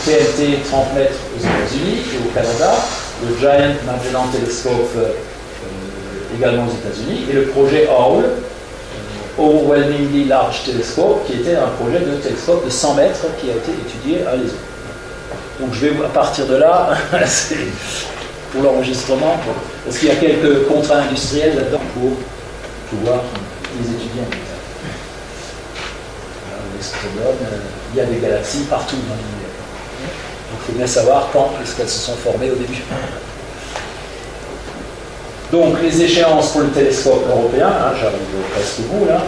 TNT 30 mètres aux États-Unis et au Canada, le Giant Magellan Telescope également aux États-Unis, et le projet OWL, Overwhelmingly Large Telescope, qui était un projet de télescope de 100 mètres qui a été étudié à l'ESO. Donc je vais, à partir de là, c'est pour l'enregistrement, parce qu'il y a quelques contrats industriels là-dedans pour pouvoir les étudier. Il y a des galaxies partout dans l'univers. Donc il faut bien savoir quand est-ce qu'elles se sont formées au début. Donc les échéances pour le télescope européen, hein, j'arrive presque au bout là.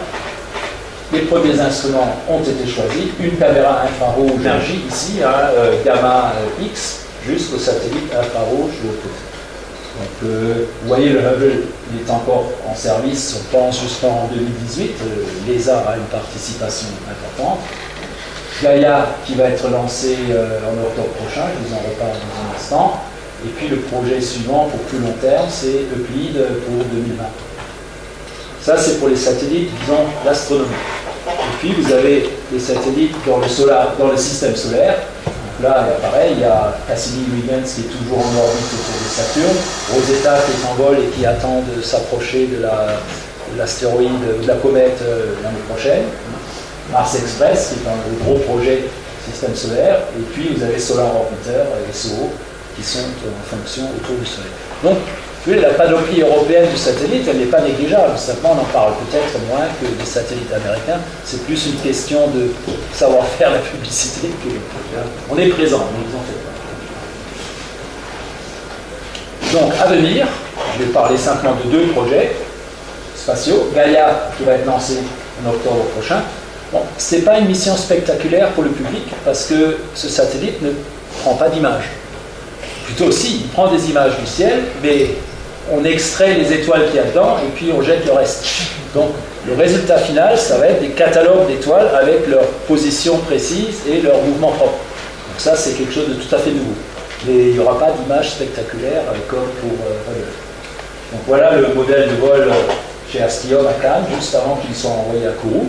les premiers instruments ont été choisis. Une caméra infrarouge J ici, gamma X, jusqu'au satellite infrarouge de l'autre côté. Donc, vous voyez, le Hubble il est encore en service, on pense jusqu'en 2018. L'ESA a une participation importante. Gaia qui va être lancé en octobre prochain, je vous en reparle dans un instant. Et puis le projet suivant pour plus long terme, c'est Euclide pour 2020. Ça, c'est pour les satellites, disons, l'astronomie. Et puis vous avez les satellites dans le système solaire. Donc là, pareil, il y a Cassini-Huygens qui est toujours en orbite autour de Saturne, Rosetta qui est en vol et qui attend de s'approcher de l'astéroïde, de la comète l'année prochaine. Mars Express, qui est un gros projet système solaire, et puis vous avez Solar Orbiter et SOO, qui sont en fonction autour du Soleil. Donc, vous voyez, la panoplie européenne du satellite, elle n'est pas négligeable. Simplement, on en parle peut-être moins que des satellites américains. C'est plus une question de savoir faire la publicité que... On est présent, ne vous en faites pas. Donc, à venir, je vais parler simplement de 2 projets spatiaux. Gaia, qui va être lancé en octobre prochain. Bon, ce n'est pas une mission spectaculaire pour le public, parce que ce satellite ne prend pas d'images. Plutôt aussi, il prend des images du ciel, mais on extrait les étoiles qu'il y a dedans et puis on jette le reste. Donc le résultat final, ça va être des catalogues d'étoiles avec leur position précise et leur mouvement propre. Donc ça, c'est quelque chose de tout à fait nouveau. Mais il n'y aura pas d'image spectaculaire comme pour Hubble. Donc voilà le modèle de vol chez Astillon à Cannes, juste avant qu'il soit envoyé à Kourou.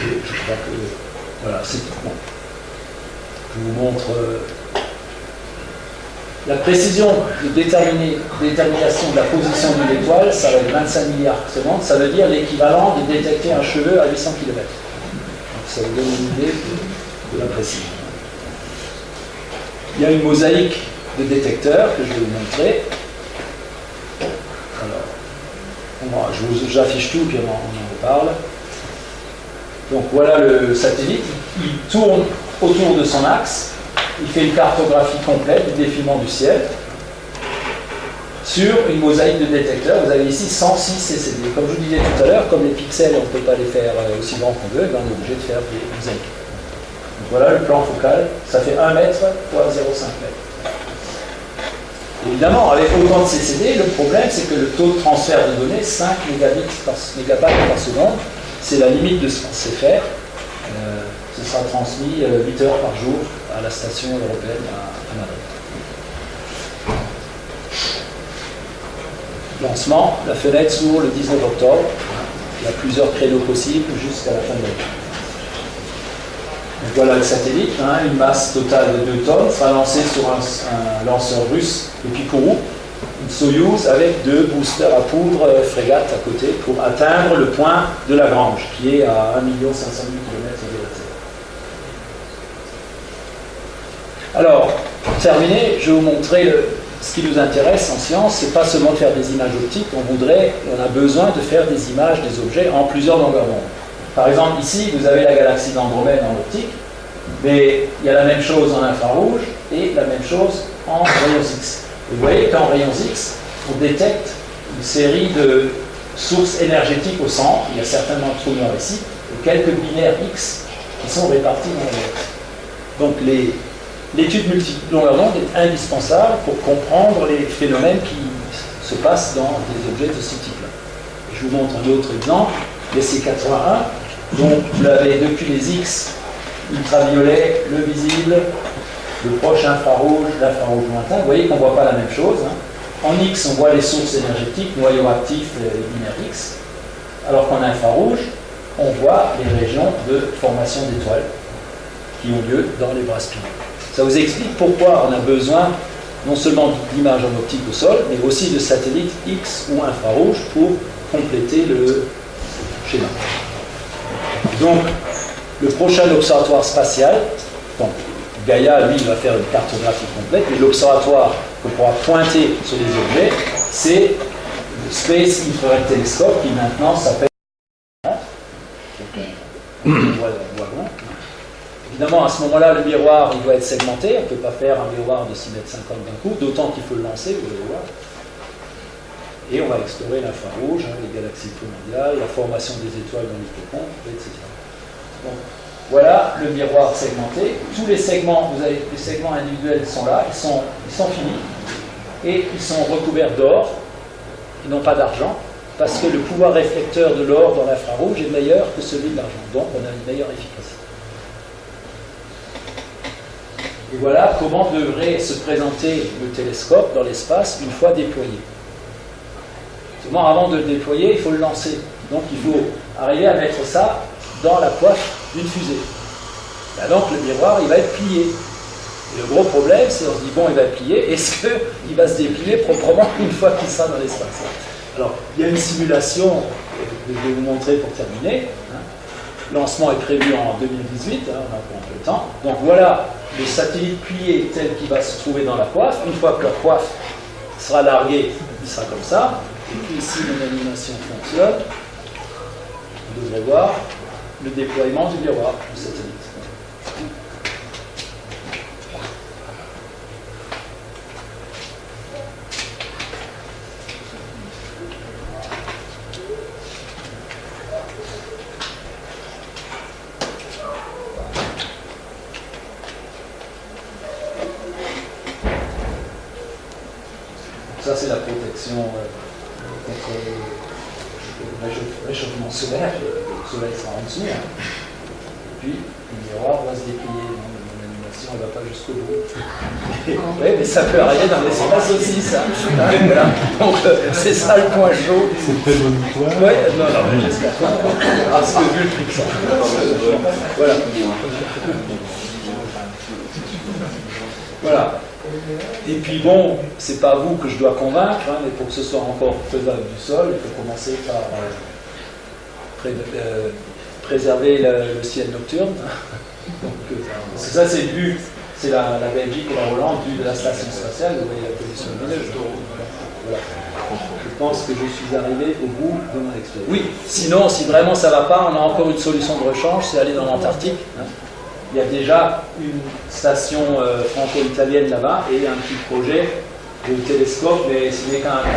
Et je crois que voilà, c'est tout. Bon. Je vous montre la précision de détermination de la position d'une étoile, ça va être 25 milliards de secondes, ça veut dire l'équivalent de détecter un cheveu à 800 km. Donc ça vous donne une idée de la précision. Il y a une mosaïque de détecteurs que je vais vous montrer. Alors, j'affiche tout, puis on en reparle. Donc voilà le satellite, il tourne autour de son axe, il fait une cartographie complète du défilement du ciel sur une mosaïque de détecteurs. Vous avez ici 106 CCD. Comme je vous disais tout à l'heure, comme les pixels, on ne peut pas les faire aussi grands qu'on veut, on est obligé de faire des mosaïques. Donc voilà le plan focal, ça fait 1 mètre fois 0,5 mètres. Évidemment, avec autant de CCD, le problème c'est que le taux de transfert de données, 5 mégabytes par seconde, c'est la limite de ce qu'on sait faire. Ce sera transmis 8 heures par jour à la station européenne à Madrid. Lancement, la fenêtre s'ouvre le 19 octobre. Il y a plusieurs créneaux possibles jusqu'à la fin de l'année. Voilà le satellite, une masse totale de 2 tonnes, sera lancé sur un lanceur russe depuis Kourou, une Soyouz avec 2 boosters à poudre frégate à côté pour atteindre le point de Lagrange, qui est à 1 500 000 km de la Terre. Alors, pour terminer, je vais vous montrer ce qui nous intéresse en science, c'est pas seulement de faire des images optiques, on a besoin de faire des images des objets en plusieurs longueurs d'onde. Par exemple, ici, vous avez la galaxie d'Andromède en optique, mais il y a la même chose en infrarouge et la même chose en rayons X. Vous voyez qu'en rayons X, on détecte une série de sources énergétiques au centre, il y a certainement un trou noir ici, et quelques binaires X qui sont répartis dans la galaxie. Donc l'étude multilongueur d'onde est indispensable pour comprendre les phénomènes qui se passent dans des objets de ce type-là. Je vous montre un autre exemple, les C81, donc vous l'avez depuis les X, ultraviolet, le visible, le proche infrarouge, l'infrarouge lointain. Vous voyez qu'on ne voit pas la même chose. En X, on voit les sources énergétiques, noyaux actifs et binaires X, alors qu'en infrarouge, on voit les régions de formation d'étoiles qui ont lieu dans les bras spinaux. Ça vous explique pourquoi on a besoin non seulement d'images en optique au sol, mais aussi de satellites X ou infrarouge pour compléter le schéma. Donc, le prochain observatoire spatial, donc Gaia, lui, va faire une cartographie complète, mais l'observatoire qu'on pourra pointer sur les objets, c'est le Space Infrared Telescope qui maintenant s'appelle. Évidemment, à ce moment-là, le miroir il doit être segmenté, on ne peut pas faire un miroir de 6,50 m d'un coup, d'autant qu'il faut le lancer, vous allez voir. Et on va explorer l'infrarouge, les galaxies primordiales, la formation des étoiles dans l'hippocampe, etc. Donc, voilà le miroir segmenté. Tous les segments, vous avez les segments individuels sont là, ils sont finis et ils sont recouverts d'or, et non pas d'argent, parce que le pouvoir réflecteur de l'or dans l'infrarouge est meilleur que celui de l'argent. Donc on a une meilleure efficacité. Et voilà comment devrait se présenter le télescope dans l'espace une fois déployé. Seulement avant de le déployer, il faut le lancer. Donc il faut arriver à mettre ça dans la coiffe d'une fusée. Là, donc le miroir, il va être plié. Et le gros problème, c'est on se dit, bon, il va être plié, est-ce qu'il va se déplier proprement une fois qu'il sera dans l'espace? Alors, il y a une simulation que je vais vous montrer pour terminer. Le lancement est prévu en 2018, on a encore un peu de temps. Donc voilà le satellite plié tel qu'il va se trouver dans la coiffe. Une fois que la coiffe sera larguée, il sera comme ça. Et puis ici, mon animation fonctionne. Vous devrez voir le déploiement du miroir du satellite. Ça, c'est la protection contre le réchauffement solaire. Le soleil sera en dessous. Et puis, le miroir va se déplier. Mon animation, elle ne va pas jusqu'au bout. Oui, mais ça peut arriver dans l'espace aussi, ça. Voilà. Donc, c'est ça le point chaud. C'est très bon point. Oui, non, mais j'espère pas. Parce que vu le truc, ça. Voilà. Voilà. Et puis bon, c'est pas vous que je dois convaincre, mais pour que ce soit encore faisable du sol, il faut commencer par préserver le ciel nocturne. Donc, parce que ça, c'est le but, c'est la Belgique et la Hollande, vu de la station spatiale, vous voyez la pollution lumineuse. Voilà. Je pense que je suis arrivé au bout de mon expérience. Oui, sinon, si vraiment ça va pas, on a encore une solution de rechange, c'est aller dans l'Antarctique. Il y a déjà une station franco-italienne là-bas et un petit projet de télescope, mais ce n'est qu'un 40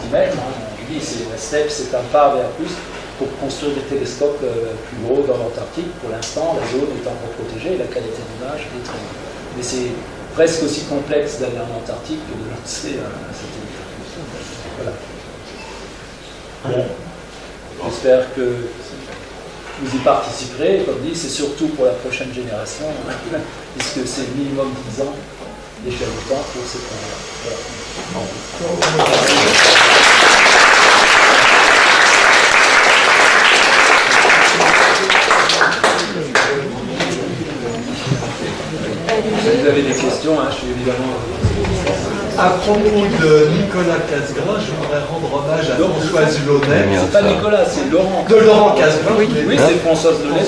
cm. Je dis, c'est un step, c'est un pas vers plus pour construire des télescopes plus gros dans l'Antarctique. Pour l'instant, la zone est encore protégée et la qualité d'image est très bonne. Mais c'est presque aussi complexe d'aller en Antarctique que de lancer un satellite. Voilà. Bon. J'espère que vous y participerez, comme dit, c'est surtout pour la prochaine génération, puisque c'est minimum 10 ans d'échelle de temps pour ces projets-là. Si vous avez des questions, je suis évidemment... À propos de Nicolas Casgrain, je voudrais rendre hommage à Françoise Launay. C'est pas Nicolas, c'est Laurent. De Laurent Casgrain. Oui, c'est Françoise Launay,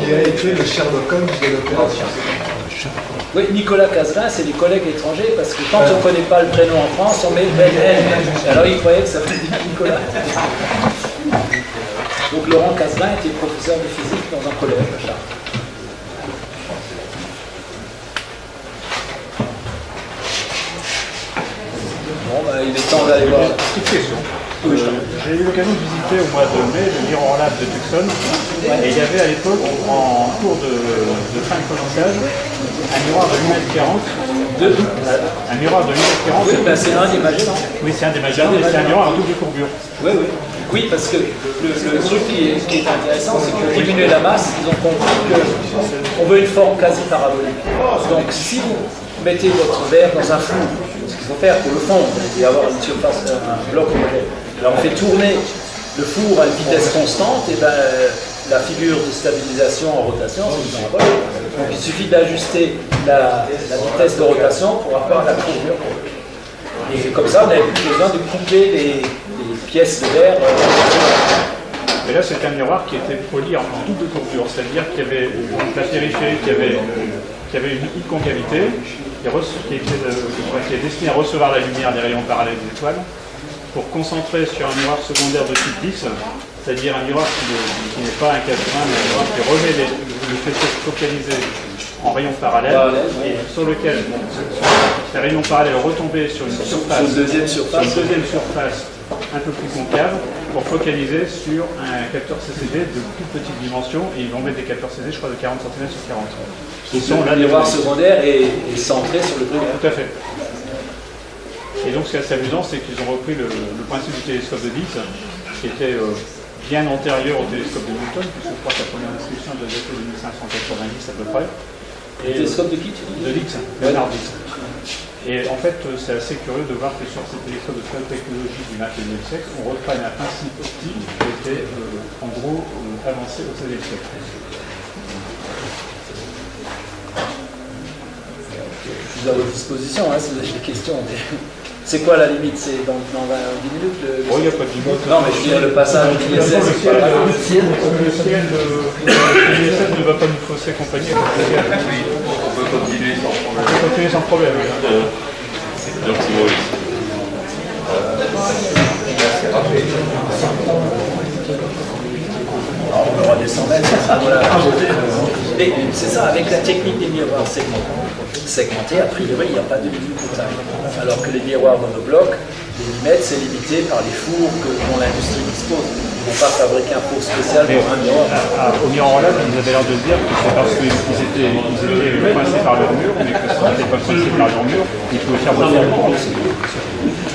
qui a été le Sherlock Holmes de l'opération. Oui, Nicolas Casgrain, c'est les collègues étrangers, parce que quand on ne connaît pas le prénom en France, on met Ben. Alors ils croyaient que ça faisait Nicolas. Donc Laurent Casgrain était professeur de physique dans un collège à Chartres. Il est temps d'aller voir. Petite question. J'ai eu l'occasion de visiter au mois de mai le Mirror Lab de Tucson. Et il y avait à l'époque, en cours de fin de collantage, un miroir de 1,40 m. Un miroir de 1,40 m. Oui, ben c'est un des majeurs. Oui, c'est un des majeurs, et c'est un miroir à double courbure. Oui, oui. Oui, parce que le truc qui est intéressant, c'est que diminuer la masse, ils ont compris qu'on veut une forme quasi parabolique. Donc si vous mettez votre verre dans un flou, ce qu'il faut faire pour le fondre et avoir une surface, un bloc homogène, alors on fait tourner le four à une vitesse constante, et ben la figure de stabilisation en rotation, c'est une parabole. Donc il suffit d'ajuster la vitesse de rotation pour avoir la courbure. Et comme ça, on n'avait plus besoin de couper les pièces de verre. Et là, c'était un miroir qui était poli en double courbure, c'est-à-dire qu'il y avait la périphérie qui avait une concavité, qui est destinée à recevoir la lumière des rayons parallèles des étoiles, pour concentrer sur un miroir secondaire de type 10, c'est-à-dire un miroir qui n'est pas un Casgrain, mais un miroir qui remet le faisceau focalisé en rayons parallèles, et sur lequel ces rayons parallèles retombaient sur une surface, Sur une deuxième surface un peu plus concave pour focaliser sur un capteur CCD de toute petite dimension, et ils vont mettre des capteurs CCD, je crois, de 40 cm sur 40. Qui sont là, le miroir secondaire est centré sur le primaire. Tout à fait. Et donc, ce qui est assez amusant, c'est qu'ils ont repris le principe du télescope de Dietz, qui était bien antérieur au télescope de Newton, puisque je crois que la première description doit dater de 1590 à peu près. Et le télescope de qui tu dis? De Dietz, Leonard Dietz. Et en fait, c'est assez curieux de voir que sur ces télescopes de haute technologie du XXIe siècle, on reprenne un principe optique qui était en gros avancé au XVIe siècle. Je suis à votre disposition, hein, si vous avez des questions. C'est quoi la limite? C'est dans 10 minutes Oh, il n'y a pas de limite. Non, mais je veux dire, le passage de l'ISS, c'est pas grave. Le ciel ne va pas nous fausser compagnie. On peut continuer sans On problème. peut continuer sans problème. Donc, c'est bon. On va descendre. Voilà. Mais c'est ça, avec la technique des miroirs segmentés, a priori, il n'y a pas de limite de taille. Alors que les miroirs monoblocs, les limites, c'est limité par les fours dont l'industrie dispose. Ils ne vont pas fabriquer un four spécial pour un miroir. Au miroir là, ils avaient l'air de dire que c'est parce qu'ils étaient coincés par leur mur, mais que s'ils n'étaient pas coincés par leur mur, ils pouvaient faire beaucoup de temps aussi.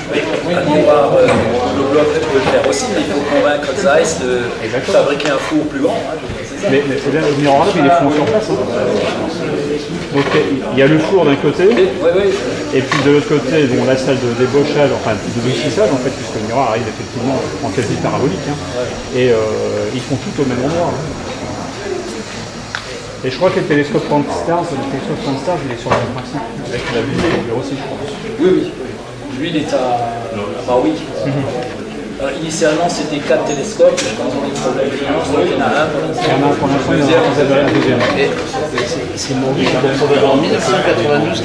Un miroir monobloc peut le faire aussi, mais il faut convaincre Zeiss de fabriquer un four plus grand. Hein, c'est ça. Mais c'est bien, au miroir là, ils les font sur place. Hein. Donc il y a le four d'un côté, et puis de l'autre côté, bon, la salle de débauchage, enfin de blissage en fait, puisque le miroir arrive effectivement en quasi parabolique, hein. Et ils font tout au même endroit. Hein. Et je crois que le télescope Pan-STARRS, il est sur le même principe, avec la vue aussi, je crois. Oui. Lui, il est à... Bah oui. Alors, initialement, c'était 4 télescopes, je pense qu'on a des problèmes de finance, donc il y en a un pour l'instant. Il y en a un pour l'instant, il y en a un deuxième. C'est mon livre en 1992.